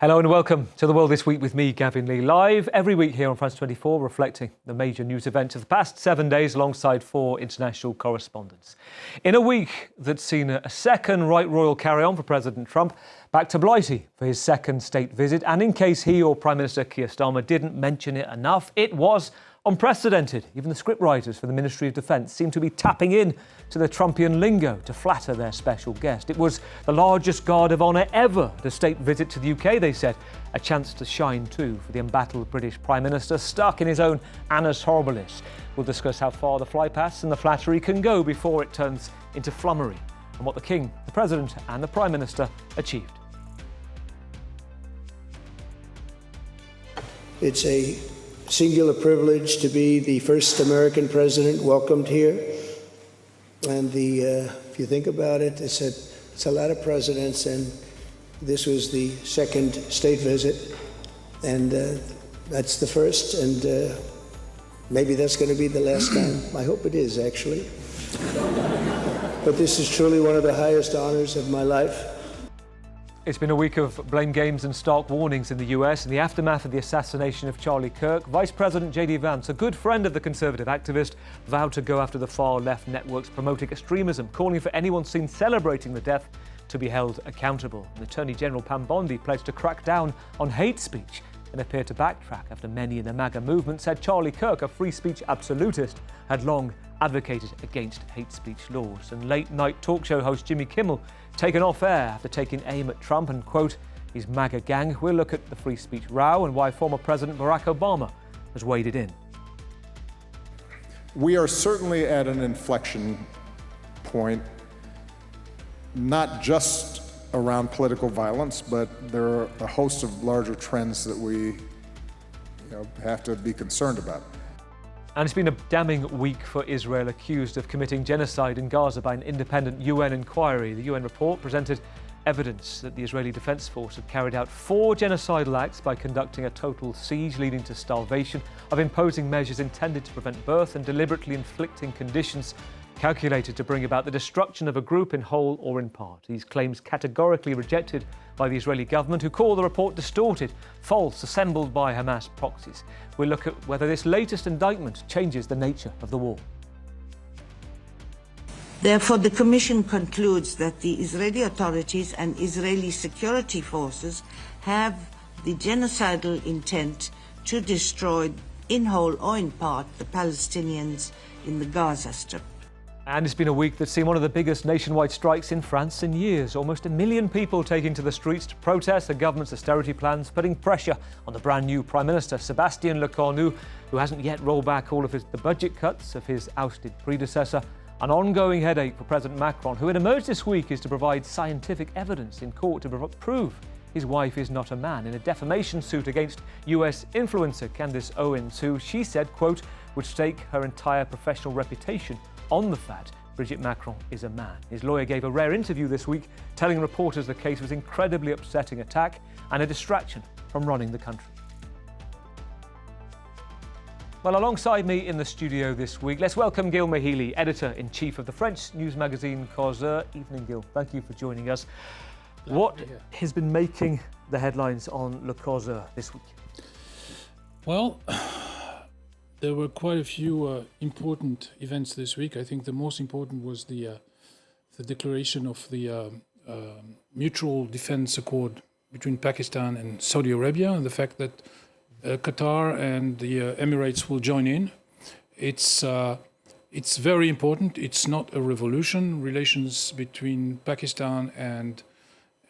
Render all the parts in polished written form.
Hello and welcome to The World This Week with me, Gavin Lee, live every week here on France 24, reflecting the major news events of the past 7 days alongside 4 international correspondents. In a week that's seen a second right royal carry-on for President Trump, back to Blighty for his second state visit, and in case he or Prime Minister Keir Starmer didn't mention it enough, it was unprecedented. Even the scriptwriters for the Ministry of Defence seem to be tapping in to the Trumpian lingo to flatter their special guest. It was the largest guard of honour ever at a state visit to the UK, they said. A chance to shine too for the embattled British Prime Minister, stuck in his own annus horribilis. We'll discuss how far the flypast and the flattery can go before it turns into flummery, and what the King, the President and the Prime Minister achieved. It's a singular privilege to be the first American president welcomed here. And if you think about it, it's a lot of presidents, and this was the second state visit, and that's the first, and maybe that's going to be the last time. I hope it is, actually. But this is truly one of the highest honors of my life. It's been a week of blame games and stark warnings in the US. In the aftermath of the assassination of Charlie Kirk, Vice President J.D. Vance, a good friend of the Conservative activist, vowed to go after the far-left networks promoting extremism, calling for anyone seen celebrating the death to be held accountable. And Attorney General Pam Bondi pledged to crack down on hate speech and appeared to backtrack after many in the MAGA movement said Charlie Kirk, a free speech absolutist, had long advocated against hate speech laws. And late-night talk show host Jimmy Kimmel taken off air after taking aim at Trump and, quote, his MAGA gang. We'll look at the free speech row and why former President Barack Obama has waded in. We are certainly at an inflection point, not just around political violence, but there are a host of larger trends that we have to be concerned about. And it's been a damning week for Israel, accused of committing genocide in Gaza by an independent UN inquiry. The UN report presented evidence that the Israeli Defense Force had carried out 4 genocidal acts by conducting a total siege leading to starvation, of imposing measures intended to prevent birth and deliberately inflicting conditions calculated to bring about the destruction of a group in whole or in part. These claims categorically rejected by the Israeli government, who call the report distorted, false, assembled by Hamas proxies. We'll look at whether this latest indictment changes the nature of the war. Therefore, the Commission concludes that the Israeli authorities and Israeli security forces have the genocidal intent to destroy, in whole or in part, the Palestinians in the Gaza Strip. And it's been a week that's seen one of the biggest nationwide strikes in France in years. Almost 1 million people taking to the streets to protest the government's austerity plans, putting pressure on the brand new Prime Minister, Sébastien Lecornu, who hasn't yet rolled back all of the budget cuts of his ousted predecessor. An ongoing headache for President Macron, who had emerged this week is to provide scientific evidence in court to prove his wife is not a man. In a defamation suit against US influencer Candace Owens, who she said, quote, would stake her entire professional reputation on the fact Brigitte Macron is a man. His lawyer gave a rare interview this week, telling reporters the case was incredibly upsetting attack and a distraction from running the country. Well, alongside me in the studio this week, let's welcome Gil Mehili, Editor-in-Chief of the French news magazine Causeur. Evening, Gil. Thank you for joining us. What has been making the headlines on Le Causeur this week? Well, there were quite a few important events this week. I think the most important was the declaration of the mutual defense accord between Pakistan and Saudi Arabia, and the fact that Qatar and the Emirates will join in. It's very important. It's not a revolution. Relations between Pakistan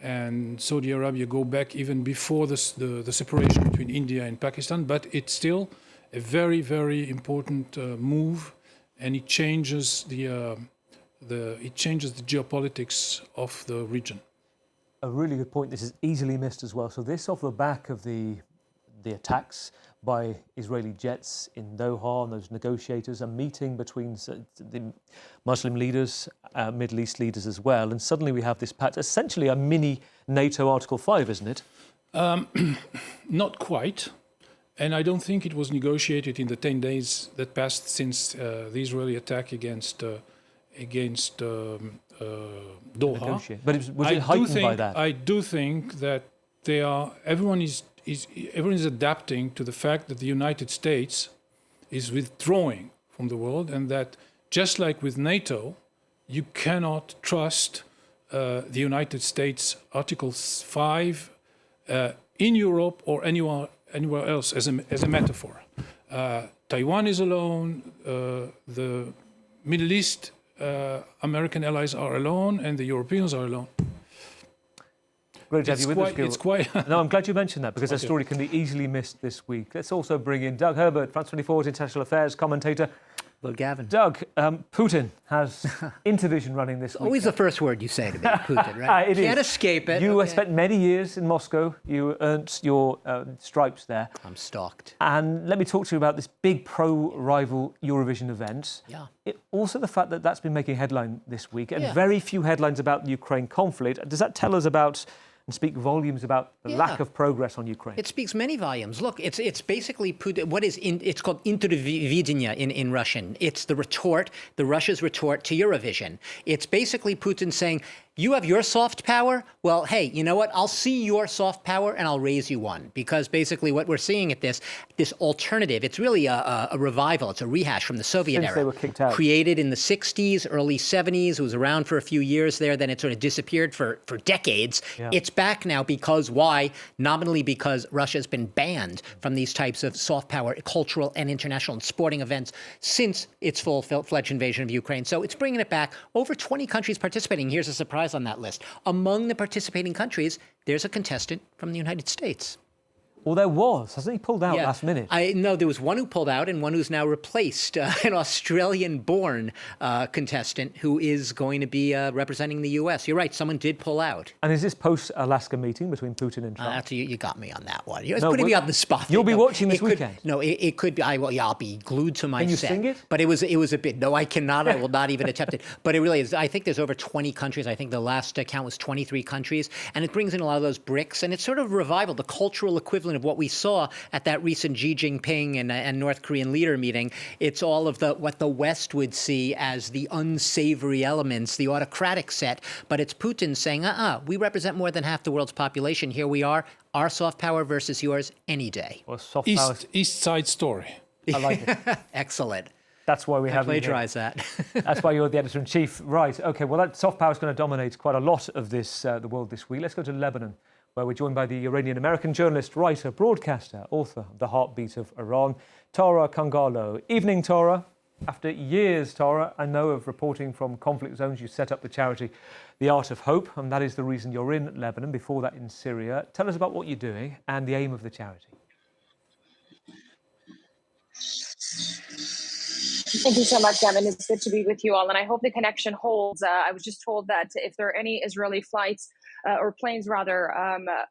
and Saudi Arabia go back even before the separation between India and Pakistan, but it's still a very, very important move, and it changes the geopolitics of the region. A really good point. This is easily missed as well. So this off the back of the attacks by Israeli jets in Doha, and those negotiators, a meeting between the Muslim leaders, Middle East leaders as well, and suddenly we have this pact, essentially a mini NATO Article 5, isn't it? Not quite. And I don't think it was negotiated in the 10 days that passed since the Israeli attack against Doha. But was it heightened by that? I do think that everyone is adapting to the fact that the United States is withdrawing from the world, and that just like with NATO, you cannot trust the United States Article 5 in Europe or anywhere else as a metaphor. Taiwan is alone, the Middle East American allies are alone, and the Europeans are alone. Great to have you with us, Gil. It's quite... No, I'm glad you mentioned that, because that story can be easily missed this week. Let's also bring in Doug Herbert, France 24's international affairs commentator. Well, Gavin. Doug, Putin has Intervision running this week. Always the first word you say to me, Putin, right? It Can't is. escape it. You okay. spent many years in Moscow. You earned your stripes there. I'm stalked. And let me talk to you about this big pro-rival Eurovision event. Yeah. Also the fact that that's been making headline this week, and Yeah. very few headlines about the Ukraine conflict. Does that tell us about and speak volumes about the lack of progress on Ukraine? It speaks many volumes. Look, it's basically it's called intervidение in Russian. It's the retort, the Russia's retort to Eurovision. It's basically Putin saying, you have your soft power? Well, hey, you know what? I'll see your soft power and I'll raise you one. Because basically what we're seeing at this alternative, it's really a revival. It's a rehash from the Soviet era. They were kicked out. Created in the 60s, early 70s. It was around for a few years there. Then it sort of disappeared for decades. Yeah. It's back now because why? Nominally because Russia's been banned from these types of soft power, cultural and international and sporting events since its full-fledged invasion of Ukraine. So it's bringing it back. Over 20 countries participating. Here's a surprise on that list. Among the participating countries, there's a contestant from the United States. Well, there was. Hasn't he pulled out last minute? I know there was one who pulled out and one who's now replaced, an Australian-born contestant who is going to be representing the U.S. You're right, someone did pull out. And is this post-Alaska meeting between Putin and Trump? You got me on that one. It's putting me on the spot. You'll be watching this weekend. It could be. I'll be glued to my Can you set. sing it? But it was a bit. No, I cannot. I will not even attempt it. But it really is. I think there's over 20 countries. I think the last count was 23 countries, and it brings in a lot of those BRICS, and it's sort of a revival, the cultural equivalent of what we saw at that recent Xi Jinping and North Korean leader meeting. It's all of what the West would see as the unsavory elements, the autocratic set. But it's Putin saying, we represent more than half the world's population. Here we are, our soft power versus yours any day. Well, soft power. East Side Story. I like it. Excellent. That's why we have you here. Plagiarize that. That's why you're the editor-in-chief. Right, OK, well, that soft power is going to dominate quite a lot of the world this week. Let's go to Lebanon, where we're joined by the Iranian-American journalist, writer, broadcaster, author of The Heartbeat of Iran, Tara Kangalo. Evening, Tara. After years, Tara, I know of reporting from conflict zones, you set up the charity The Art of Hope, and that is the reason you're in Lebanon, before that in Syria. Tell us about what you're doing and the aim of the charity. Thank you so much, Gavin. It's good to be with you all, and I hope the connection holds. I was just told that if there are any Israeli flights or planes, rather,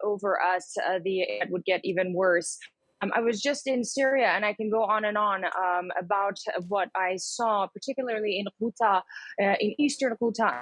over us, it would get even worse. I was just in Syria, and I can go on and on about what I saw, particularly in Ghouta, in eastern Ghouta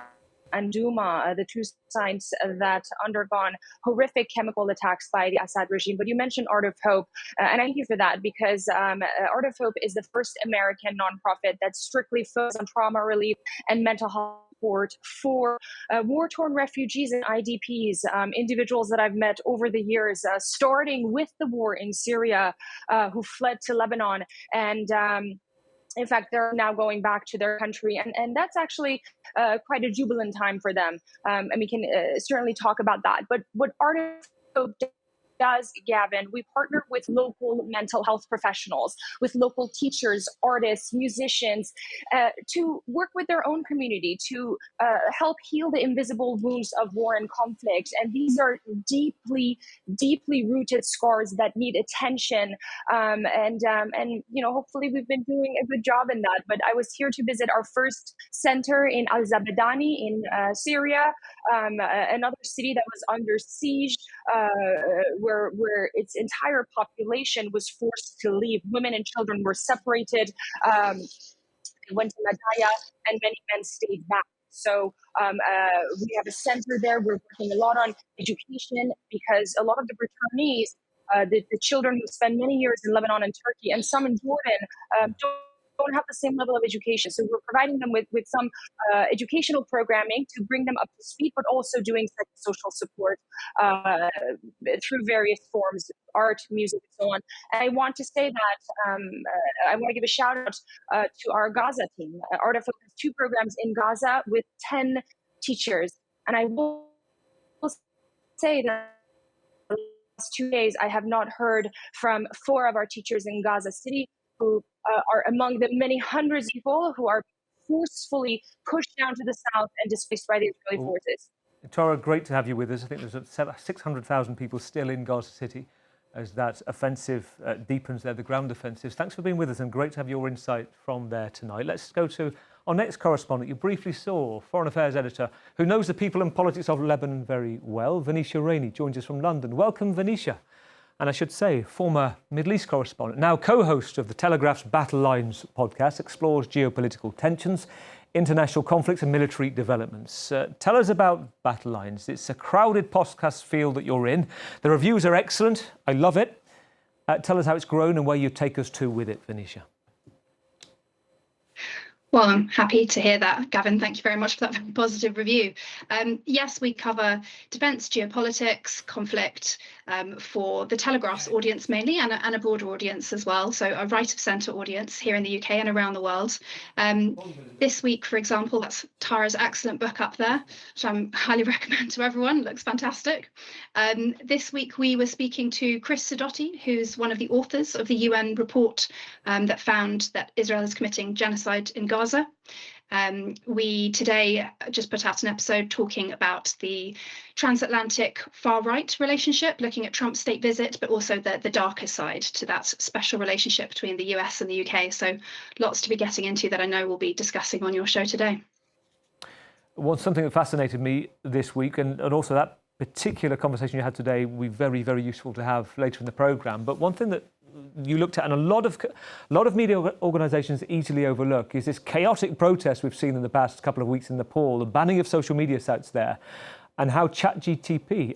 and Douma, the two sites that undergone horrific chemical attacks by the Assad regime. But you mentioned Art of Hope, and I thank you for that, because Art of Hope is the first American nonprofit that strictly focuses on trauma relief and mental health support for war-torn refugees and IDPs, individuals that I've met over the years, starting with the war in Syria, who fled to Lebanon, and in fact, they're now going back to their country, and that's actually quite a jubilant time for them. And we can certainly talk about that. But what Art of Hope does, Gavin, we partner with local mental health professionals, with local teachers, artists, musicians, to work with their own community, to help heal the invisible wounds of war and conflict. And these are deeply, deeply rooted scars that need attention. And hopefully we've been doing a good job in that. But I was here to visit our first center in Al-Zabadani in Syria, another city that was under siege, where its entire population was forced to leave. Women and children were separated, went to Madaya, and many men stayed back. So we have a center there. We're working a lot on education, because a lot of the returnees, the children who spend many years in Lebanon and Turkey, and some in Jordan, don't don't have the same level of education. So we're providing them with some educational programming to bring them up to speed, but also doing social support through various forms, art, music, and so on. And I want to say that I want to give a shout out to our Gaza team. Art of Focus has 2 programs in Gaza with 10 teachers. And I will say that the last 2 days, I have not heard from 4 of our teachers in Gaza City who are among the many hundreds of people who are forcefully pushed down to the south and displaced by the Israeli forces. Tara, great to have you with us. I think there's 600,000 people still in Gaza City as that offensive deepens there, the ground offensives. Thanks for being with us and great to have your insight from there tonight. Let's go to our next correspondent. You briefly saw Foreign Affairs editor who knows the people and politics of Lebanon very well. Venetia Rainey joins us from London. Welcome, Venetia. And I should say, former Middle East correspondent, now co-host of the Telegraph's Battle Lines podcast, explores geopolitical tensions, international conflicts and military developments. Tell us about Battle Lines. It's a crowded podcast field that you're in. The reviews are excellent. I love it. Tell us how it's grown and where you take us to with it, Venetia. Well, I'm happy to hear that, Gavin. Thank you very much for that very positive review. Yes, we cover defence, geopolitics, conflict for the Telegraph's audience mainly and a broader audience as well. So a right of centre audience here in the UK and around the world. This week, for example, that's Tara's excellent book up there, which I highly recommend to everyone. It looks fantastic. This week, we were speaking to Chris Sidoti, who's one of the authors of the UN report that found that Israel is committing genocide in Gaza. We today just put out an episode talking about the transatlantic far-right relationship, looking at Trump's state visit, but also the darker side to that special relationship between the US and the UK. So lots to be getting into that I know we'll be discussing on your show today. Well, something that fascinated me this week, and also that particular conversation you had today, will be very, very useful to have later in the programme. But one thing that you looked at, and a lot of media organisations easily overlook, is this chaotic protest we've seen in the past couple of weeks in Nepal, the banning of social media sites there, and how GPT,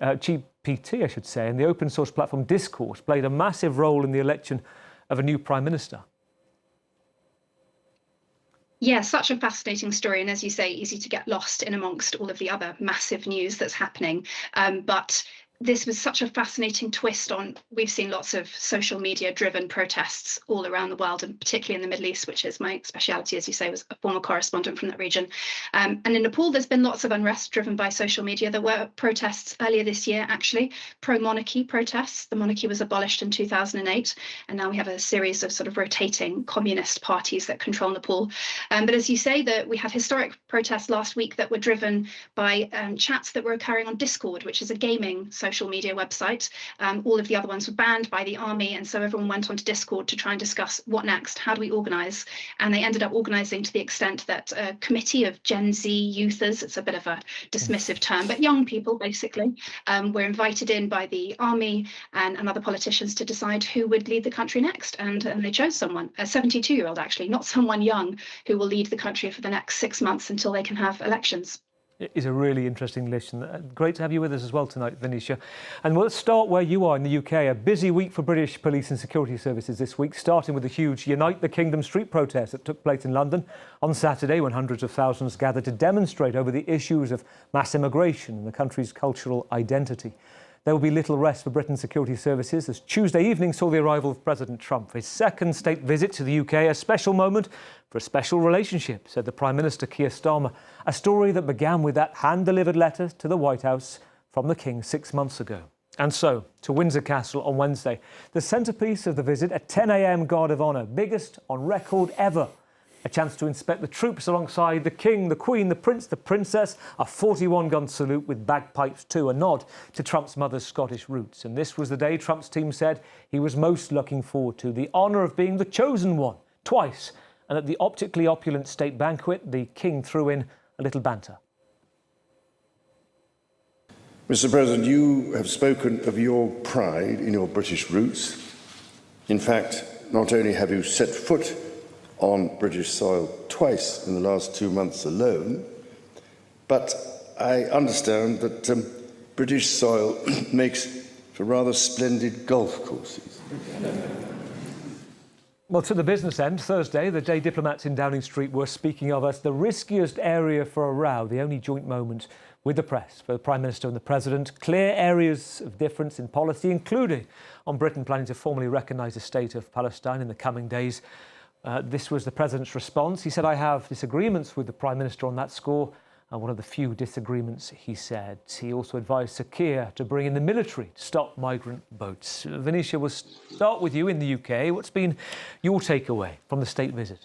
I should say, and the open source platform Discourse played a massive role in the election of a new Prime Minister. Yeah, such a fascinating story. And as you say, easy to get lost in amongst all of the other massive news that's happening. But this was such a fascinating twist on, we've seen lots of social media driven protests all around the world, and particularly in the Middle East, which is my speciality, as you say, was a former correspondent from that region. And in Nepal, there's been lots of unrest driven by social media. There were protests earlier this year, actually, pro-monarchy protests. The monarchy was abolished in 2008, and now we have a series of sort of rotating communist parties that control Nepal. But as you say, that we had historic protests last week that were driven by chats that were occurring on Discord, which is a gaming social media website. All of the other ones were banned by the army, and so everyone went onto Discord to try and discuss what next, how do we organise, and they ended up organising to the extent that a committee of Gen Z youthers, it's a bit of a dismissive term, but young people basically, were invited in by the army and other politicians to decide who would lead the country next, and they chose someone, a 72-year-old actually, not someone young, who will lead the country for the next 6 months until they can have elections. It is a really interesting list, and great to have you with us as well tonight, Venetia. And let's start where you are in the UK. A busy week for British police and security services this week, starting with the huge Unite the Kingdom street protest that took place in London on Saturday, when hundreds of thousands gathered to demonstrate over the issues of mass immigration and the country's cultural identity. There will be little rest for Britain's security services as Tuesday evening saw the arrival of President Trump for his second state visit to the UK, a special moment for a special relationship, said the Prime Minister Keir Starmer, a story that began with that hand-delivered letter to the White House from the King 6 months ago. And so, to Windsor Castle on Wednesday, the centrepiece of the visit, a 10 a.m. Guard of Honour, biggest on record ever. A chance to inspect the troops alongside the King, the Queen, the Prince, the Princess, a 41-gun salute with bagpipes too, a nod to Trump's mother's Scottish roots. And this was the day Trump's team said he was most looking forward to, the honour of being the chosen one, twice. And at the optically opulent state banquet, the King threw in a little banter. Mr. President, you have spoken of your pride in your British roots. In fact, not only have you set foot on British soil twice in the last 2 months alone, but I understand that British soil makes for rather splendid golf courses. Well, to the business end, Thursday, the day diplomats in Downing Street were speaking of as the riskiest area for a row, the only joint moment with the press for the Prime Minister and the President. Clear areas of difference in policy, including on Britain planning to formally recognise the state of Palestine in the coming days. This was the President's response. He said, I have disagreements with the Prime Minister on that score. One of the few disagreements, he said. He also advised Sir Keir to bring in the military to stop migrant boats. Venetia, we'll start with you in the UK. What's been your takeaway from the state visit?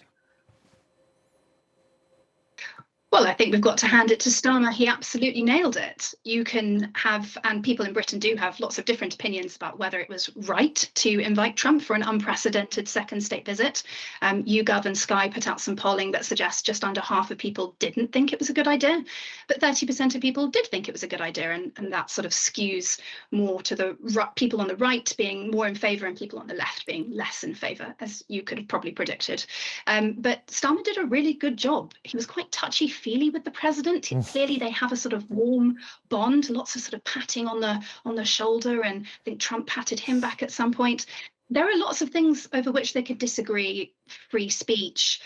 Well, I think we've got to hand it to Starmer. He absolutely nailed it. You can have, and people in Britain do have, lots of different opinions about whether it was right to invite Trump for an unprecedented second state visit. YouGov and Sky put out some polling that suggests just under half of people didn't think it was a good idea, but 30% of people did think it was a good idea, and that sort of skews more to the people on the right being more in favour and people on the left being less in favour, as you could have probably predicted. But Starmer did a really good job. He was quite touchy-feely with the president. Clearly they have a sort of warm bond, lots of sort of patting on the shoulder, and I think Trump patted him back at some point. There are lots of things over which they could disagree. Free speech,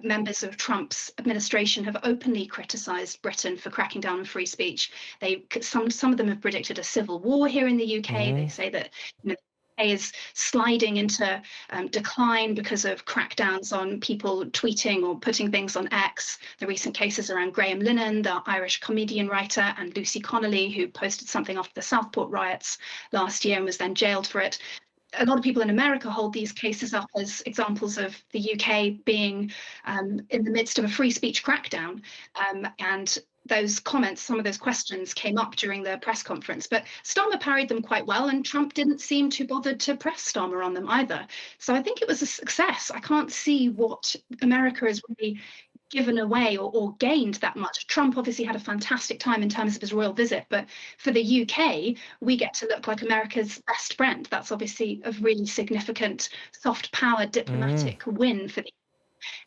members of Trump's administration have openly criticised Britain for cracking down on free speech. Some of them have predicted a civil war here in the UK. They say that is sliding into decline because of crackdowns on people tweeting or putting things on X. The recent cases around Graham Linehan, the Irish comedian writer, and Lucy Connolly, who posted something after the Southport riots last year and was then jailed for it. A lot of people in America hold these cases up as examples of the UK being in the midst of a free speech crackdown. And those comments, some of those questions came up during the press conference, but Starmer parried them quite well, and Trump didn't seem too bothered to press Starmer on them either. So I think it was a success. I can't see what America has really given away or gained that much. Trump obviously had a fantastic time in terms of his royal visit, but for the UK, we get to look like America's best friend. That's obviously a really significant soft power diplomatic win for the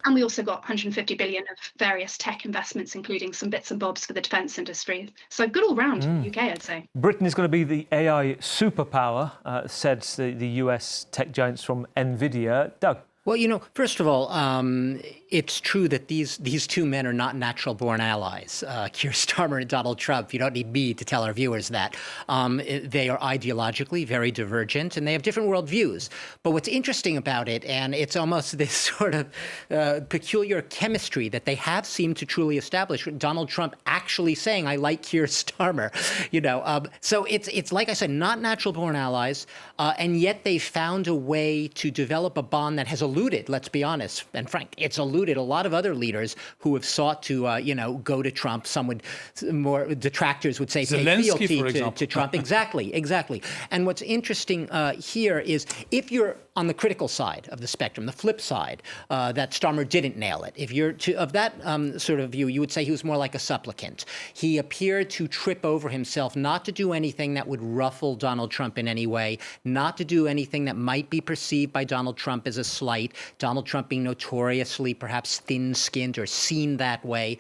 And we also got 150 billion of various tech investments, including some bits and bobs for the defence industry. So good all round for the UK, I'd say. Britain is going to be the AI superpower, said the US tech giants from NVIDIA. Doug? Well, first of all, it's true that these two men are not natural-born allies, Keir Starmer and Donald Trump. You don't need me to tell our viewers that. They are ideologically very divergent, and they have different worldviews. But what's interesting about it, and it's almost this sort of peculiar chemistry that they have seemed to truly establish, Donald Trump actually saying, I like Keir Starmer, So it's like I said, not natural-born allies, and yet they found a way to develop a bond that has eluded, let's be honest and frank, it's eluded a lot of other leaders who have sought to, go to Trump. Some would, more detractors would say, Zelensky, for example. to Trump. Exactly. And what's interesting here is if you're on the critical side of the spectrum, the flip side, that Starmer didn't nail it. If you're of that sort of view, you would say he was more like a supplicant. He appeared to trip over himself, not to do anything that would ruffle Donald Trump in any way, not to do anything that might be perceived by Donald Trump as a slight, Donald Trump being notoriously perhaps thin-skinned or seen that way.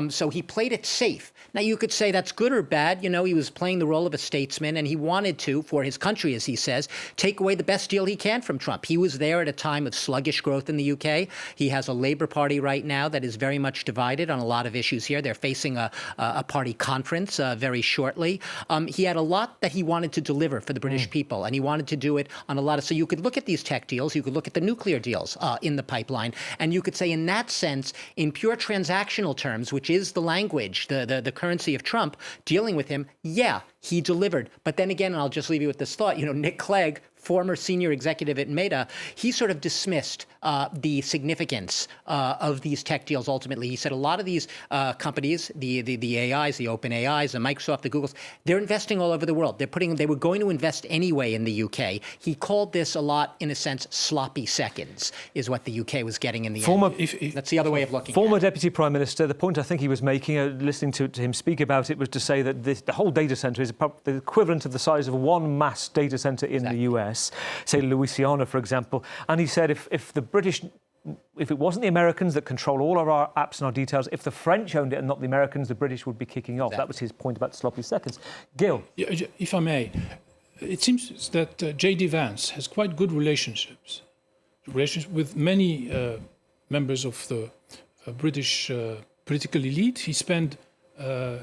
So he played it safe. Now, you could say that's good or bad. He was playing the role of a statesman, and he wanted to, for his country, as he says, take away the best deal he can from Trump. He was there at a time of sluggish growth in the UK. He has a Labour Party right now that is very much divided on a lot of issues here. They're facing a party conference very shortly. He had a lot that he wanted to deliver for the British people, and he wanted to do it on a lot of... So you could look at these tech deals, you could look at the nuclear deals in the pipeline, and you could say in that sense, in pure transactional terms, which is the language, the currency of Trump, dealing with him, yeah, he delivered. But then again, and I'll just leave you with this thought, Nick Clegg, former senior executive at Meta, he sort of dismissed the significance of these tech deals ultimately. He said a lot of these companies, the AIs, the Open AIs, the Microsoft, the Googles, they're investing all over the world. They were going to invest anyway in the UK. He called this a lot, in a sense, sloppy seconds, is what the UK was getting in the end. That's the other way of looking Former at it. Deputy Prime Minister, the point I think he was making, listening to him speak about it, was to say that the whole data centre is the equivalent of the size of one mass data centre in the US, say Louisiana, for example. And he said if it wasn't the Americans that control all of our apps and our details, if the French owned it and not the Americans, the British would be kicking off. That was his point about sloppy seconds. Gil? If I may, it seems that J.D. Vance has quite good relationships relations with many members of the British political elite. He spent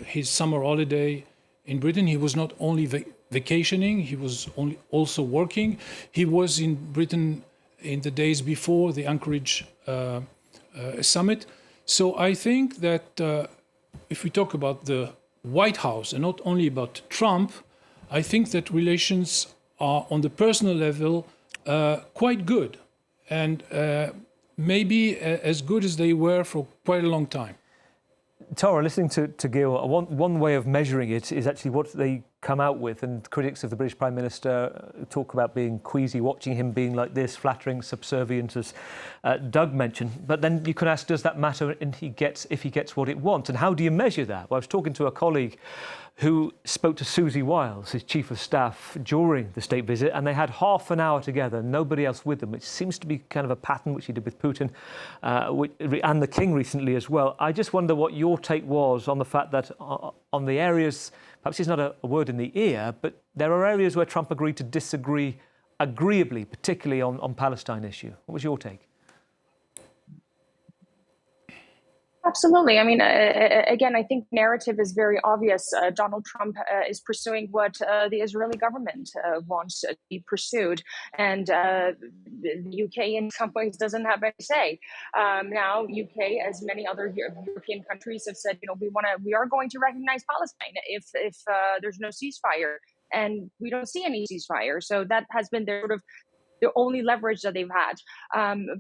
his summer holiday in Britain. He was not only vacationing, he was also working. He was in Britain in the days before the Anchorage summit. So I think that if we talk about the White House and not only about Trump, I think that relations are on the personal level quite good, and maybe as good as they were for quite a long time. Tara, listening to Gil, one way of measuring it is actually what they come out with, and critics of the British Prime Minister talk about being queasy, watching him being like this, flattering, subservient, as Doug mentioned. But then you can ask, does that matter if he gets what it wants? And how do you measure that? Well, I was talking to a colleague who spoke to Susie Wiles, his chief of staff, during the state visit, and they had half an hour together, nobody else with them, which seems to be kind of a pattern which he did with Putin and the King recently as well. I just wonder what your take was on the fact that on the areas, perhaps it's not a word in the ear, but there are areas where Trump agreed to disagree agreeably, particularly on Palestine issue. What was your take? Absolutely. I mean, again, I think narrative is very obvious. Donald Trump is pursuing what the Israeli government wants to be pursued, and the UK in some ways doesn't have any say. Now, UK, as many other European countries, have said, we are going to recognize Palestine if there's no ceasefire, and we don't see any ceasefire. So that has been their sort of the only leverage that they've had.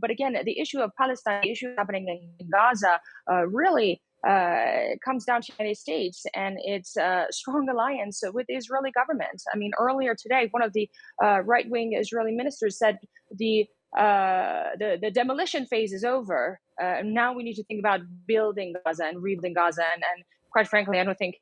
But again, the issue of Palestine, the issue happening in Gaza, really comes down to the United States and its strong alliance with the Israeli government. I mean, earlier today, one of the right-wing Israeli ministers said the demolition phase is over. Now we need to think about building Gaza and rebuilding Gaza. And quite frankly, I don't think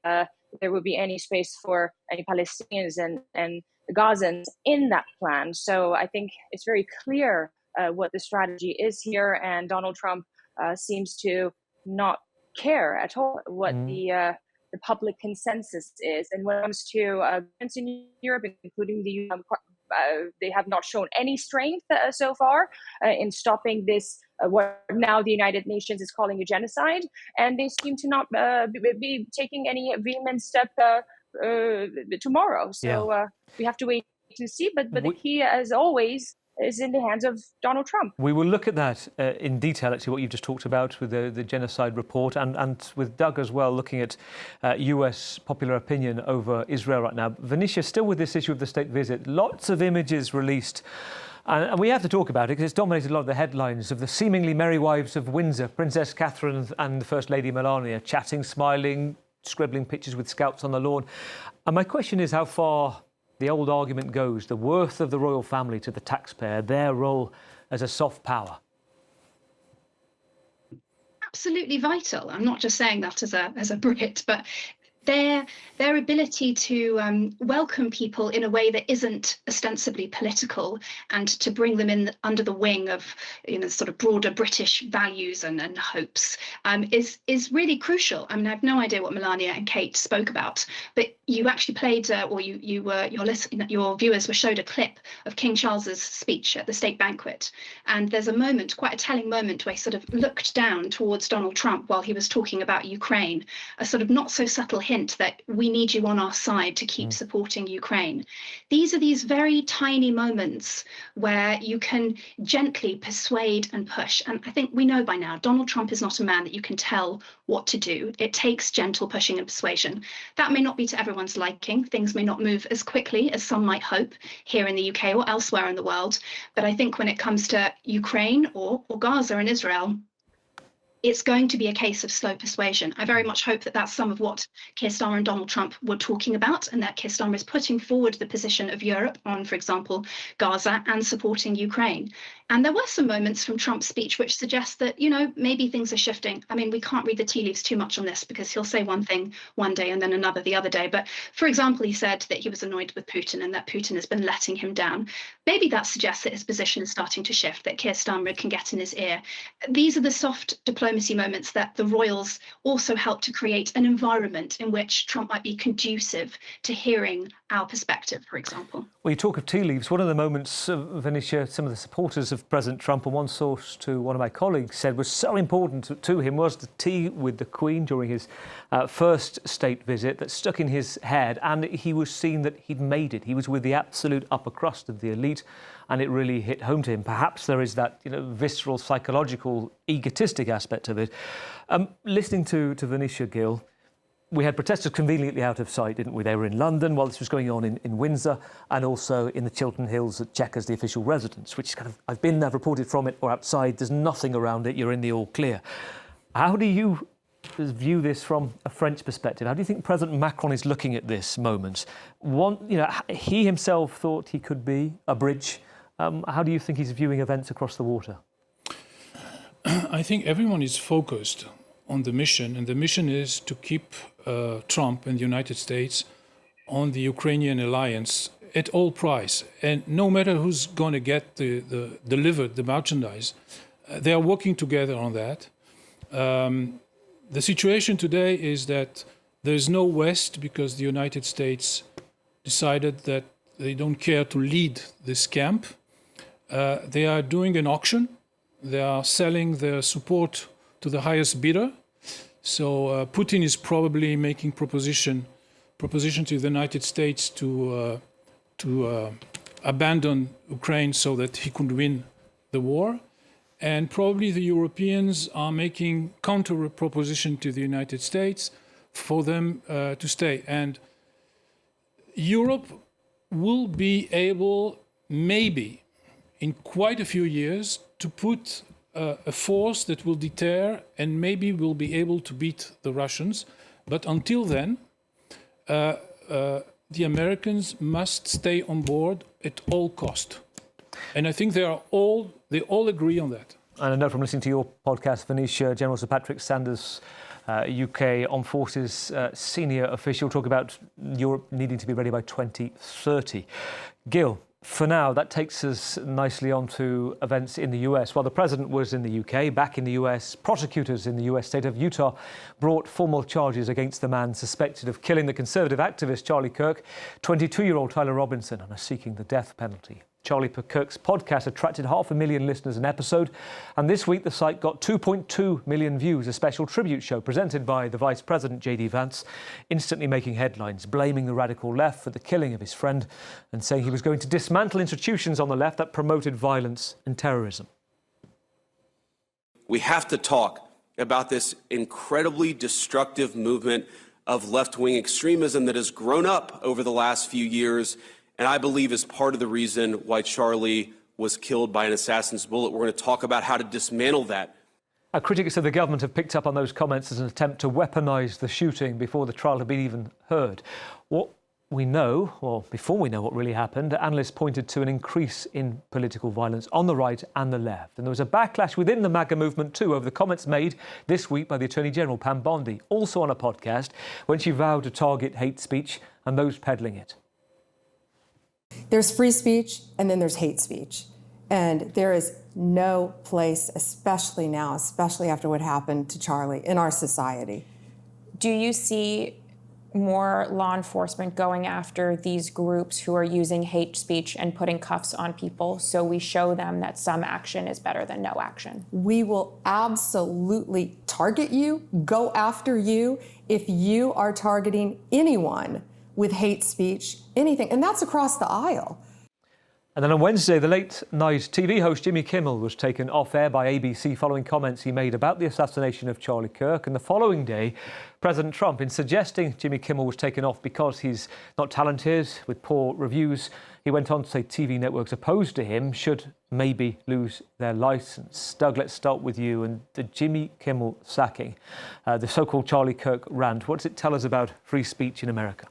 there would be any space for any Palestinians and Gazans in that plan. So I think it's very clear what the strategy is here, and Donald Trump seems to not care at all what the public consensus is. And when it comes to events in Europe, including the they have not shown any strength so far in stopping this, what now the United Nations is calling a genocide, and they seem to not be taking any vehement step tomorrow. So we have to wait to see. But the key, as always, is in the hands of Donald Trump. We will look at that in detail, actually, what you've just talked about with the genocide report, and with Doug as well, looking at US popular opinion over Israel right now. Venetia, still with this issue of the state visit, lots of images released. And we have to talk about it because it's dominated a lot of the headlines of the seemingly merry wives of Windsor, Princess Catherine and the First Lady Melania, chatting, smiling, scribbling pictures with scalps on the lawn. And my question is how far the old argument goes, the worth of the royal family to the taxpayer, their role as a soft power. Absolutely vital. I'm not just saying that as a Brit, but their ability to welcome people in a way that isn't ostensibly political, and to bring them in under the wing of sort of broader British values and hopes is really crucial. I mean, I have no idea what Melania and Kate spoke about, but you actually played, or your viewers were showed a clip of King Charles's speech at the state banquet, and there's a moment, quite a telling moment, where he sort of looked down towards Donald Trump while he was talking about Ukraine, a sort of not so subtle hint that we need you on our side to keep supporting Ukraine. These are these very tiny moments where you can gently persuade and push. And I think we know by now, Donald Trump is not a man that you can tell what to do. It takes gentle pushing and persuasion. That may not be to everyone's liking. Things may not move as quickly as some might hope here in the UK or elsewhere in the world. But I think when it comes to Ukraine or Gaza and Israel, it's going to be a case of slow persuasion. I very much hope that that's some of what Keir Starmer and Donald Trump were talking about, and that Keir Starmer is putting forward the position of Europe on, for example, Gaza and supporting Ukraine. And there were some moments from Trump's speech which suggest that, maybe things are shifting. I mean, we can't read the tea leaves too much on this because he'll say one thing one day and then another the other day. But for example, he said that he was annoyed with Putin and that Putin has been letting him down. Maybe that suggests that his position is starting to shift, that Keir Starmer can get in his ear. These are the soft diplomacy moments that the royals also help to create an environment in which Trump might be conducive to hearing our perspective, for example. Well, you talk of tea leaves. One of the moments, Venetia, some of the supporters of President Trump, and one source to one of my colleagues said was so important to him was the tea with the Queen during his first state visit that stuck in his head, and he was seeing that he'd made it. He was with the absolute upper crust of the elite, and it really hit home to him. Perhaps there is that visceral, psychological, egotistic aspect of it. Listening to Venetia, Gil, we had protesters conveniently out of sight, didn't we? They were in London while this was going on in Windsor, and also in the Chiltern Hills at Chequers, the official residence, which is kind of, I've been there, reported from it, or outside. There's nothing around it. You're in the all clear. How do you view this from a French perspective? How do you think President Macron is looking at this moment? He himself thought he could be a bridge. How do you think he's viewing events across the water? I think everyone is focused on the mission, and the mission is to keep Trump and the United States on the Ukrainian alliance at all price. And no matter who's going to get delivered the merchandise, they are working together on that. The situation today is that there's no West because the United States decided that they don't care to lead this camp. They are doing an auction. They are selling their support to the highest bidder. So Putin is probably making proposition to the United States to abandon Ukraine so that he could win the war. And probably the Europeans are making counter proposition to the United States for them to stay. And Europe will be able, maybe, in quite a few years, to put a force that will deter and maybe will be able to beat the Russians. But until then, the Americans must stay on board at all cost. And I think they all agree on that. And I know from listening to your podcast, Venetia, General Sir Patrick Sanders, UK Armed Forces senior official, talk about Europe needing to be ready by 2030. Gil, for now, that takes us nicely on to events in the US. While the president was in the UK, back in the US, prosecutors in the US state of Utah brought formal charges against the man suspected of killing the conservative activist Charlie Kirk, 22-year-old Tyler Robinson, and are seeking the death penalty. Charlie Kirk's podcast attracted 500,000 listeners an episode, and this week the site got 2.2 million views, a special tribute show presented by the Vice President J.D. Vance, instantly making headlines, blaming the radical left for the killing of his friend and saying he was going to dismantle institutions on the left that promoted violence and terrorism. We have to talk about this incredibly destructive movement of left-wing extremism that has grown up over the last few years, and I believe is part of the reason why Charlie was killed by an assassin's bullet. We're going to talk about how to dismantle that. Critics of the government have picked up on those comments as an attempt to weaponise the shooting before the trial had been even heard. What we know, or before we know what really happened, analysts pointed to an increase in political violence on the right and the left. And there was a backlash within the MAGA movement too over the comments made this week by the Attorney General, Pam Bondi, also on a podcast, when she vowed to target hate speech and those peddling it. There's free speech and then there's hate speech. And there is no place, especially now, especially after what happened to Charlie, in our society. Do you see more law enforcement going after these groups who are using hate speech and putting cuffs on people so we show them that some action is better than no action? We will absolutely target you, go after you, if you are targeting anyone with hate speech, anything, and that's across the aisle. And then on Wednesday, the late-night TV host Jimmy Kimmel was taken off-air by ABC following comments he made about the assassination of Charlie Kirk. And the following day, President Trump, in suggesting Jimmy Kimmel was taken off because he's not talented, with poor reviews, he went on to say TV networks opposed to him should maybe lose their license. Doug, let's start with you and the Jimmy Kimmel sacking, the so-called Charlie Kirk rant. What does it tell us about free speech in America?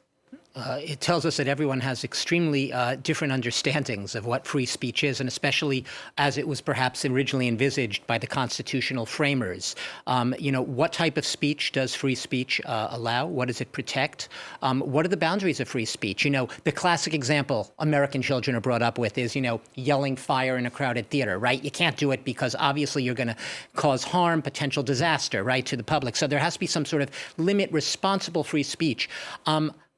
It tells us that everyone has extremely different understandings of what free speech is, and especially as it was perhaps originally envisaged by the constitutional framers. What type of speech does free speech allow? What does it protect? What are the boundaries of free speech? The classic example American children are brought up with is, yelling fire in a crowded theater, right? You can't do it because obviously you're going to cause harm, potential disaster, right, to the public. So there has to be some sort of limit, responsible free speech.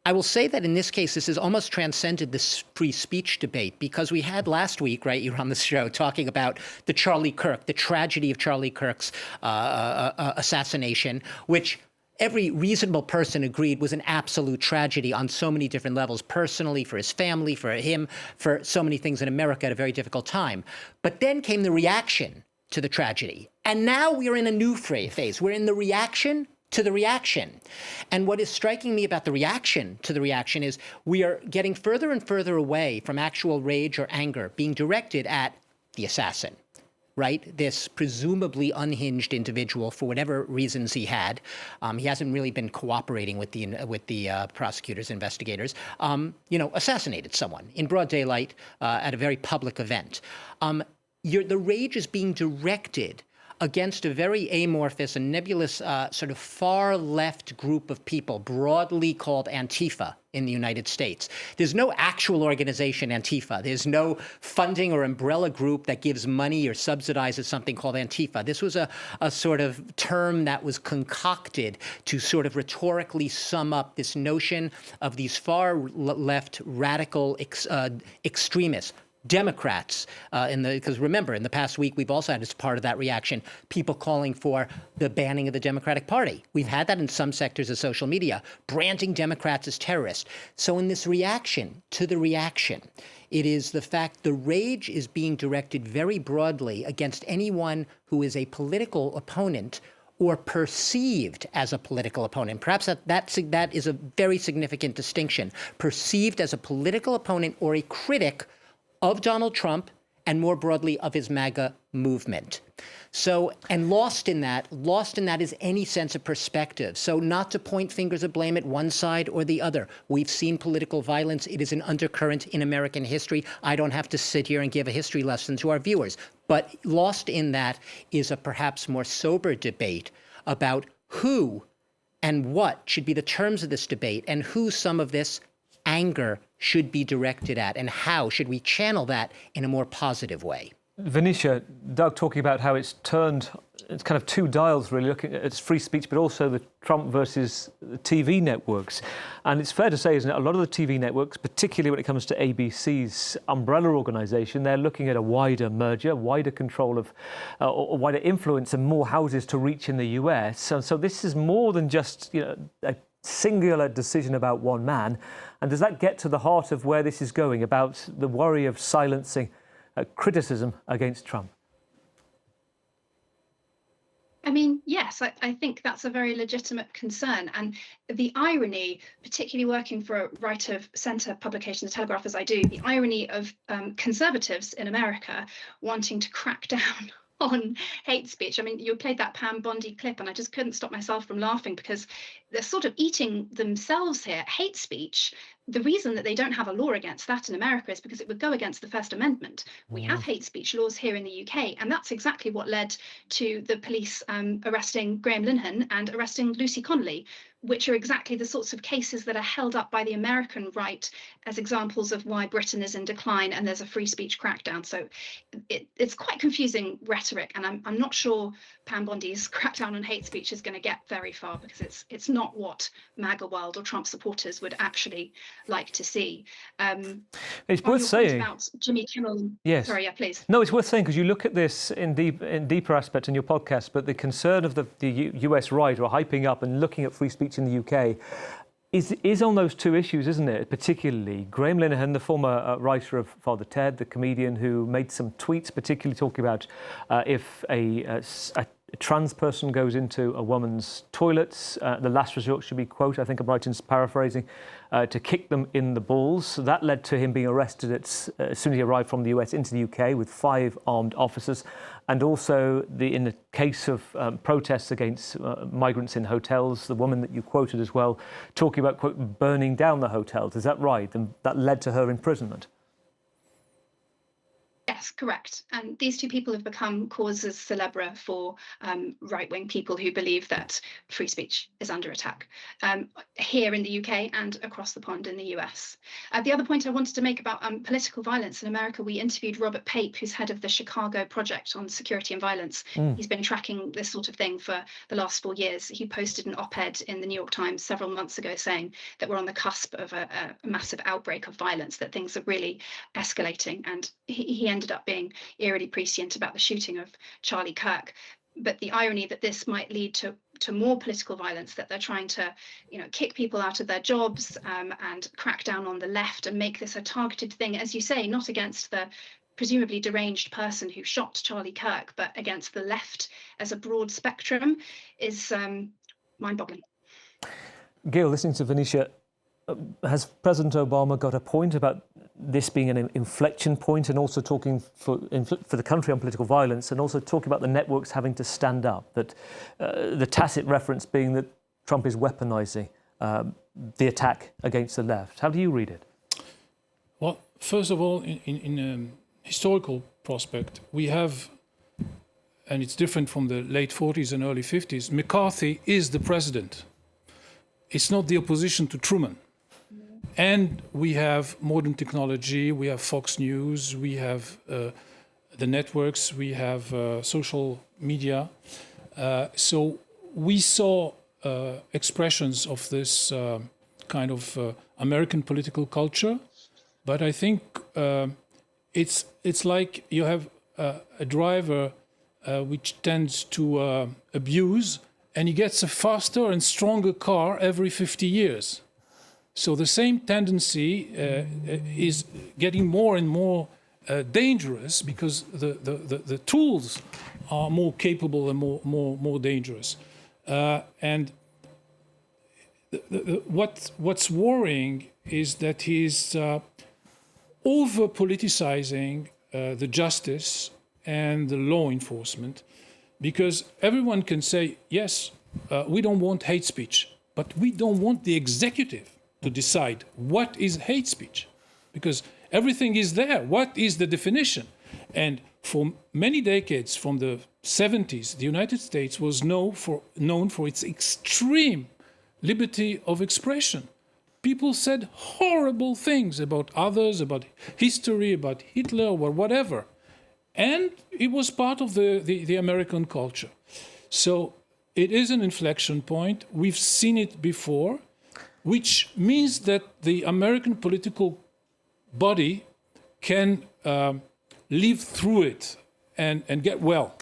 I will say that in this case, this has almost transcended this free speech debate, because we had last week, right, you were on the show talking about the Charlie Kirk, the tragedy of Charlie Kirk's assassination, which every reasonable person agreed was an absolute tragedy on so many different levels, personally, for his family, for him, for so many things in America at a very difficult time. But then came the reaction to the tragedy. And now we are in a new phase. We're in the reaction to the reaction. And what is striking me about the reaction to the reaction is we are getting further and further away from actual rage or anger being directed at the assassin, right? This presumably unhinged individual, for whatever reasons he had. He hasn't really been cooperating with the prosecutors, investigators, assassinated someone in broad daylight at a very public event. The rage is being directed against a very amorphous and nebulous sort of far left group of people, broadly called Antifa in the United States. There's no actual organization, Antifa. There's no funding or umbrella group that gives money or subsidizes something called Antifa. This was a sort of term that was concocted to sort of rhetorically sum up this notion of these far left radical extremists. Democrats, because remember, in the past week, we've also had, as part of that reaction, people calling for the banning of the Democratic Party. We've had that in some sectors of social media, branding Democrats as terrorists. So in this reaction to the reaction, it is the fact the rage is being directed very broadly against anyone who is a political opponent or perceived as a political opponent. Perhaps that is a very significant distinction. Perceived as a political opponent or a critic of Donald Trump and more broadly of his MAGA movement. So, and lost in that is any sense of perspective. So not to point fingers of blame at one side or the other. We've seen political violence. It is an undercurrent in American history. I don't have to sit here and give a history lesson to our viewers. But lost in that is a perhaps more sober debate about who and what should be the terms of this debate and who some of this anger should be directed at, and how should we channel that in a more positive way. Venetia, Doug talking about how it's kind of two dials, really, looking at its free speech, but also the Trump versus the TV networks. And it's fair to say, isn't it, a lot of the TV networks, particularly when it comes to ABC's umbrella organisation, they're looking at a wider merger, wider control of, or wider influence and more houses to reach in the US. And so this is more than just, a singular decision about one man. And does that get to the heart of where this is going, about the worry of silencing criticism against Trump? I mean, yes, I think that's a very legitimate concern. And the irony, particularly working for a right-of-centre publication, The Telegraph, as I do, the irony of conservatives in America wanting to crack down on hate speech. I mean, you played that Pam Bondi clip and I just couldn't stop myself from laughing, because they're sort of eating themselves here. Hate speech, the reason that they don't have a law against that in America is because it would go against the First Amendment. We have hate speech laws here in the UK, and that's exactly what led to the police arresting Graham Linehan and arresting Lucy Connolly, which are exactly the sorts of cases that are held up by the American right as examples of why Britain is in decline and there's a free speech crackdown. So it's quite confusing rhetoric, and I'm not sure Pam Bondi's crackdown on hate speech is going to get very far, because it's not what MAGA world or Trump supporters would actually like to see. It's worth saying about Jimmy Kimmel. Yes. Sorry, yeah, please. No, it's worth saying, because you look at this in deeper aspect in your podcast, but the concern of the US right, or hyping up and looking at free speech in the UK, is on those two issues, isn't it? Particularly Graham Linehan, the former writer of Father Ted, the comedian who made some tweets, particularly talking about if a trans person goes into a woman's toilets, the last resort should be, quote, I think I'm right in paraphrasing, to kick them in the balls. So that led to him being arrested as soon as he arrived from the US into the UK with 5 armed officers. And also, in the case of protests against migrants in hotels, the woman that you quoted as well, talking about, quote, burning down the hotels. Is that right? And that led to her imprisonment. Yes, correct. And these two people have become causes célèbres for right-wing people who believe that free speech is under attack here in the UK and across the pond in the US. The other point I wanted to make about political violence in America, we interviewed Robert Pape, who's head of the Chicago Project on Security and Violence. He's been tracking this sort of thing for the last 4 years. He posted an op-ed in the New York Times several months ago saying that we're on the cusp of a massive outbreak of violence, that things are really escalating. And he ended up being eerily prescient about the shooting of Charlie Kirk. But the irony that this might lead to more political violence, that they're trying to, kick people out of their jobs and crack down on the left and make this a targeted thing, as you say, not against the presumably deranged person who shot Charlie Kirk, but against the left as a broad spectrum, is mind-boggling. Gail, listening to Venetia, has President Obama got a point about this being an inflection point, and also talking for the country on political violence, and also talking about the networks having to stand up, that the tacit reference being that Trump is weaponizing the attack against the left? How do you read it? Well, first of all, in a historical prospect, we have, and it's different from the late 40s and early 50s, McCarthy is the president. It's not the opposition to Truman. And we have modern technology, we have Fox News, we have the networks, we have social media. So we saw expressions of this kind of American political culture, but I think it's like you have a driver which tends to abuse, and he gets a faster and stronger car every 50 years. So the same tendency is getting more and more dangerous, because the tools are more capable and more dangerous. And what's worrying is that he's over-politicizing the justice and the law enforcement, because everyone can say, yes, we don't want hate speech, but we don't want the executive to decide what is hate speech, because everything is there. What is the definition? And for many decades, from the 70s, the United States was known for its extreme liberty of expression. People said horrible things about others, about history, about Hitler, or whatever. And it was part of the American culture. So it is an inflection point. We've seen it before, which means that the American political body can live through it and get well.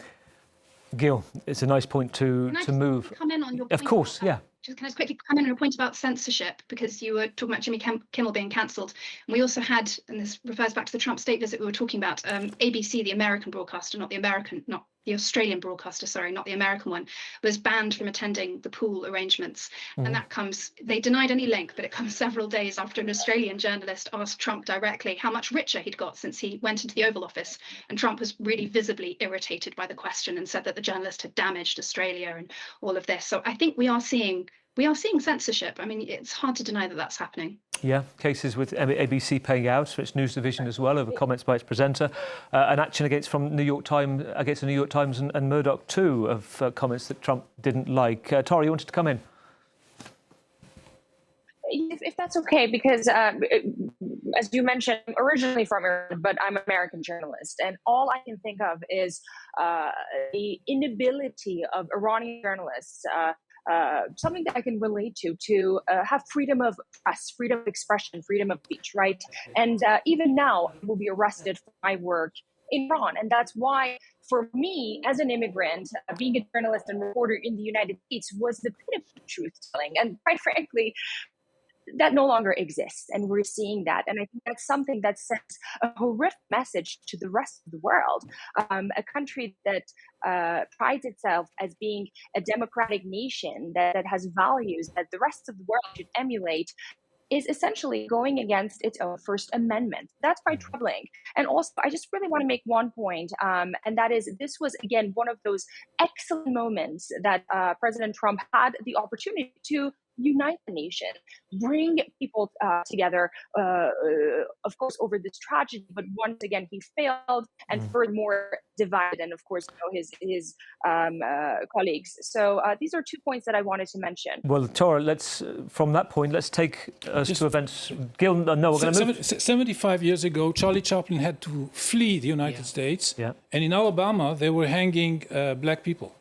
Gil, it's a nice point to move. Come in on your point? Of course, yeah. Can I just quickly come in on a point about censorship, because you were talking about Jimmy Kimmel being cancelled. And we also had, and this refers back to the Trump state visit we were talking about, ABC, the American broadcaster, not the Australian broadcaster, sorry, not the American one, was banned from attending the pool arrangements. And that comes, they denied any link, but it comes several days after an Australian journalist asked Trump directly how much richer he'd got since he went into the Oval Office. And Trump was really visibly irritated by the question and said that the journalist had damaged Australia and all of this. So I think we are seeing censorship. I mean, it's hard to deny that that's happening. Yeah, cases with ABC paying out for its news division as well over comments by its presenter. An action against the New York Times and Murdoch too, of comments that Trump didn't like. Tara, you wanted to come in? If that's okay, because as you mentioned, I'm originally from Iran, but I'm an American journalist, and all I can think of is the inability of Iranian journalists, something that I can relate to have freedom of press, freedom of expression, freedom of speech, right? And even now, I will be arrested for my work in Iran. And that's why, for me, as an immigrant, being a journalist and reporter in the United States was the pit of truth-telling. And quite frankly, that no longer exists, and we're seeing that. And I think that's something that sends a horrific message to the rest of the world. A country that prides itself as being a democratic nation that has values that the rest of the world should emulate is essentially going against its own First Amendment. That's quite troubling. And also, I just really want to make one point, and that is, this was, again, one of those excellent moments that President Trump had the opportunity to unite the nation, bring people together, of course, over this tragedy. But once again, he failed, and furthermore divided, and of course, his colleagues. So these are 2 points that I wanted to mention. Well, Tora, from that point, let's take us to events. Gil, no, we're going to move. 75 years ago, Charlie Chaplin had to flee the United States, and in Alabama, they were hanging black people.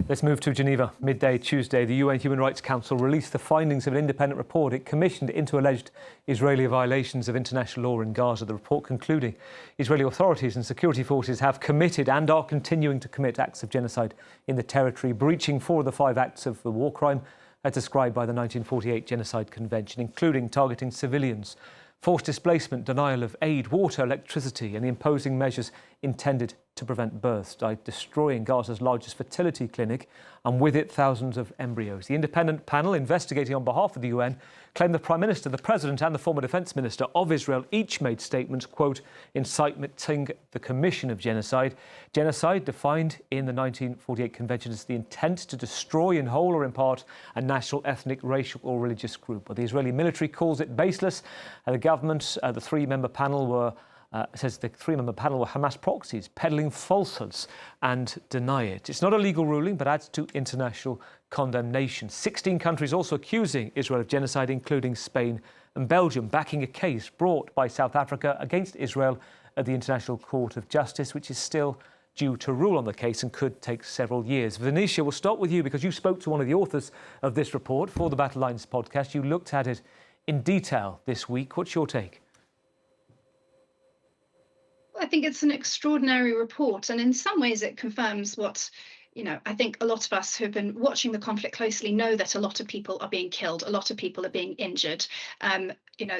Let's move to Geneva. Midday Tuesday, the UN Human Rights Council released the findings of an independent report it commissioned into alleged Israeli violations of international law in Gaza. The report concluding Israeli authorities and security forces have committed and are continuing to commit acts of genocide in the territory, breaching 4 of the 5 acts of the war crime as described by the 1948 Genocide Convention, including targeting civilians, forced displacement, denial of aid, water, electricity, and imposing measures intended to prevent births, by destroying Gaza's largest fertility clinic and with it thousands of embryos. The independent panel investigating on behalf of the UN claimed the Prime Minister, the President and the former Defence Minister of Israel each made statements, quote, inciting the commission of genocide. Genocide, defined in the 1948 Convention as the intent to destroy in whole or in part a national, ethnic, racial or religious group. But the Israeli military calls it baseless. The government, the three-member panel were Hamas proxies, peddling falsehoods and deny it. It's not a legal ruling, but adds to international condemnation. 16 countries also accusing Israel of genocide, including Spain and Belgium, backing a case brought by South Africa against Israel at the International Court of Justice, which is still due to rule on the case and could take several years. Venetia, we'll start with you because you spoke to one of the authors of this report for the Battle Lines podcast. You looked at it in detail this week. What's your take? I think it's an extraordinary report, and in some ways it confirms what, I think a lot of us who have been watching the conflict closely know that a lot of people are being killed, a lot of people are being injured.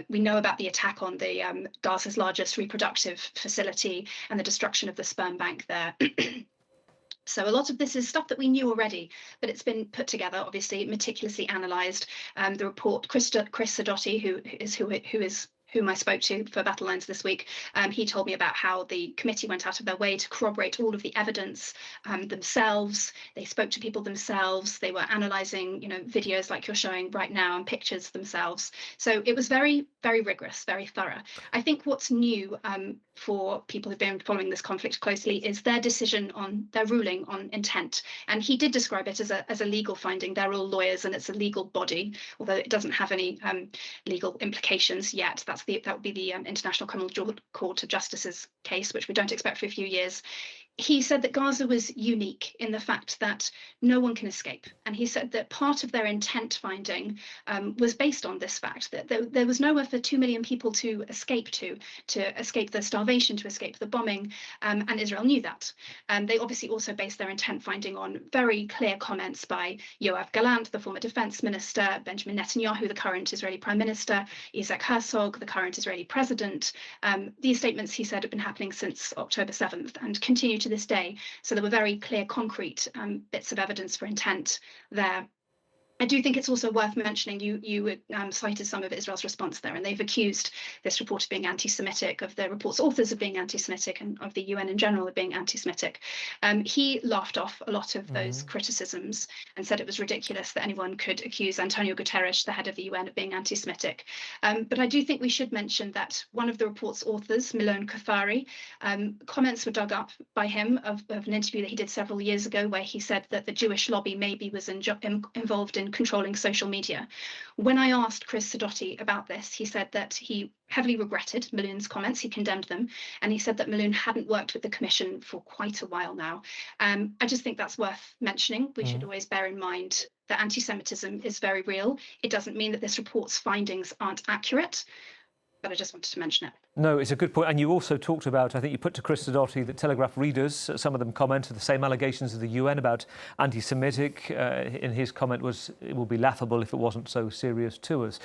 We know about the attack on the Gaza's largest reproductive facility and the destruction of the sperm bank there. So a lot of this is stuff that we knew already, but it's been put together, obviously meticulously analysed. The report, Chris Sidoti, whom I spoke to for Battle Lines this week, he told me about how the committee went out of their way to corroborate all of the evidence themselves. They spoke to people themselves. They were analysing, videos like you're showing right now and pictures themselves. So it was very, very rigorous, very thorough. I think what's new for people who've been following this conflict closely is their decision on their ruling on intent. And he did describe it as a legal finding. They're all lawyers and it's a legal body, although it doesn't have any legal implications yet. That would be the International Criminal Court of Justice's case, which we don't expect for a few years. He said that Gaza was unique in the fact that no one can escape. And he said that part of their intent finding was based on this fact, that there was nowhere for 2 million people to escape to escape the starvation, to escape the bombing, and Israel knew that. They obviously also based their intent finding on very clear comments by Yoav Gallant, the former defense minister, Benjamin Netanyahu, the current Israeli prime minister, Isaac Herzog, the current Israeli president. These statements, he said, have been happening since October 7th and continue to this day. So there were very clear, concrete bits of evidence for intent there. I do think it's also worth mentioning, you cited some of Israel's response there, and they've accused this report of being anti-Semitic, of the report's authors of being anti-Semitic, and of the UN in general of being anti-Semitic. He laughed off a lot of those criticisms and said it was ridiculous that anyone could accuse Antonio Guterres, the head of the UN, of being anti-Semitic. But I do think we should mention that one of the report's authors, Milon Kafari, comments were dug up by him of an interview that he did several years ago where he said that the Jewish lobby maybe was involved in controlling social media. When I asked Chris Sidoti about this, he said that he heavily regretted Milon's comments, he condemned them, and he said that Milon hadn't worked with the Commission for quite a while now. I just think that's worth mentioning. We should always bear in mind that anti-Semitism is very real. It doesn't mean that this report's findings aren't accurate, but I just wanted to mention it. No, it's a good point. And you also talked about, I think you put to Chris Sidoti that Telegraph readers, some of them commented the same allegations of the UN about anti-Semitic. In his comment was, it would be laughable if it wasn't so serious to us.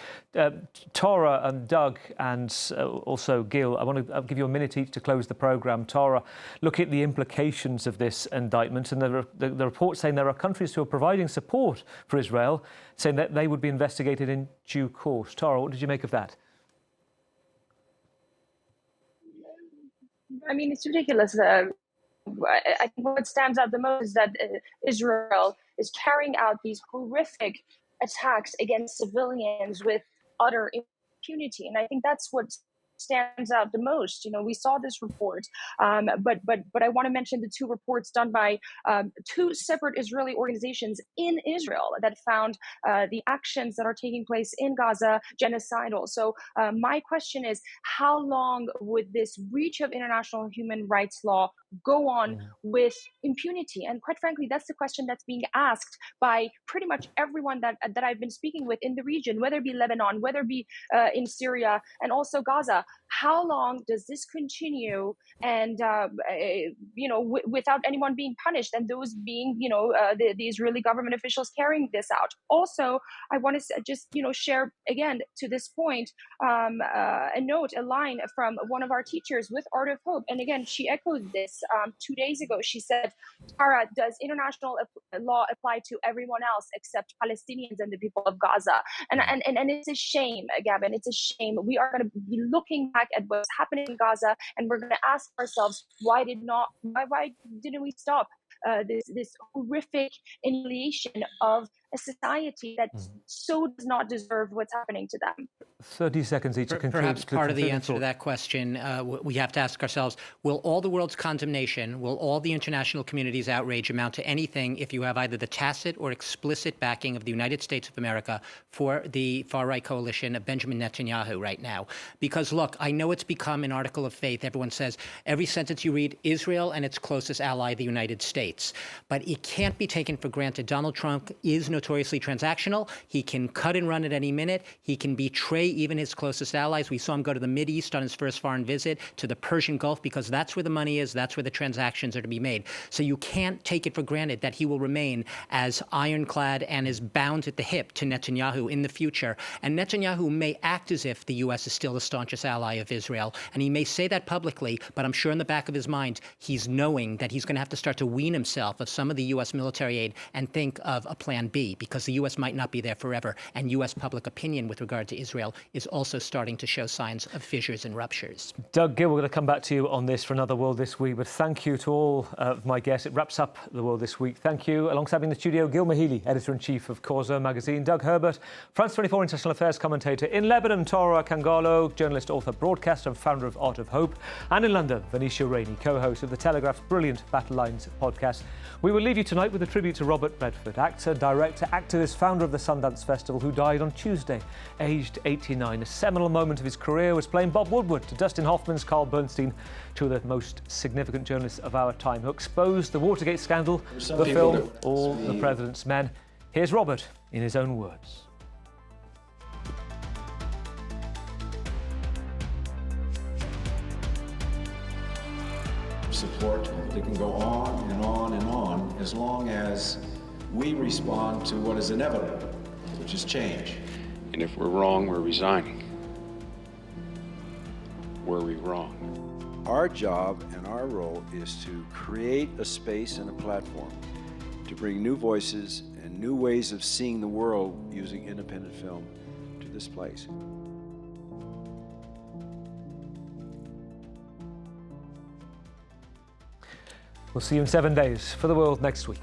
Tara and Doug and also Gil, I want to give you a minute each to close the programme. Tara, look at the implications of this indictment, and the report saying there are countries who are providing support for Israel, saying that they would be investigated in due course. Tara, what did you make of that? I mean, it's ridiculous. I think what stands out the most is that Israel is carrying out these horrific attacks against civilians with utter impunity. And I think that's what stands out the most. We saw this report, but I want to mention the two reports done by two separate Israeli organizations in Israel that found the actions that are taking place in Gaza genocidal. So my question is, how long would this breach of international human rights law go on with impunity? And quite frankly, that's the question that's being asked by pretty much everyone that I've been speaking with in the region, whether it be Lebanon, whether it be in Syria, and also Gaza. How long does this continue, and without anyone being punished, and those being the Israeli government officials carrying this out? Also, I want to just share again to this point a line from one of our teachers with Art of Hope, and again she echoed this 2 days ago. She said, "Tara, does international law apply to everyone else except Palestinians and the people of Gaza?" And it's a shame, Gavin. It's a shame. We are going to be looking back at what's happening in Gaza, and we're going to ask ourselves, why didn't we stop this horrific annihilation of a society that so does not deserve what's happening to them? 30 seconds each to conclude. Perhaps part of the answer to that question, we have to ask ourselves, will all the world's condemnation, will all the international community's outrage amount to anything if you have either the tacit or explicit backing of the United States of America for the far-right coalition of Benjamin Netanyahu right now? Because, look, I know it's become an article of faith. Everyone says every sentence you read, Israel and its closest ally, the United States. But it can't be taken for granted. Donald Trump is notoriously transactional. He can cut and run at any minute. He can betray even his closest allies. We saw him go to the Mideast on his first foreign visit, to the Persian Gulf, because that's where the money is, that's where the transactions are to be made. So you can't take it for granted that he will remain as ironclad and as bound at the hip to Netanyahu in the future. And Netanyahu may act as if the U.S. is still the staunchest ally of Israel, and he may say that publicly, but I'm sure in the back of his mind, he's knowing that he's going to have to start to wean himself of some of the U.S. military aid and think of a plan B, because the U.S. might not be there forever. And U.S. public opinion with regard to Israel is also starting to show signs of fissures and ruptures. Doug Gill, we're going to come back to you on this for another World This Week, but thank you to all of my guests. It wraps up the World This Week. Thank you. Alongside me in the studio, Gil Mahili, Editor-in-Chief of Causa magazine, Doug Herbert, France 24 International Affairs commentator in Lebanon, Tara Kangalo, journalist, author, broadcaster and founder of Art of Hope, and in London, Venetia Rainey, co-host of the Telegraph's brilliant Battle Lines podcast. We will leave you tonight with a tribute to Robert Redford, actor, director, activist, founder of the Sundance Festival, who died on Tuesday, aged 89. A seminal moment of his career was playing Bob Woodward to Dustin Hoffman's Carl Bernstein, two of the most significant journalists of our time, who exposed the Watergate scandal, the film All the President's Men. Here's Robert in his own words. Support that can go on and on and on as long as we respond to what is inevitable, which is change. And if we're wrong, we're resigning. Were we wrong? Our job and our role is to create a space and a platform to bring new voices and new ways of seeing the world using independent film to this place. We'll see you in 7 days for the World next week.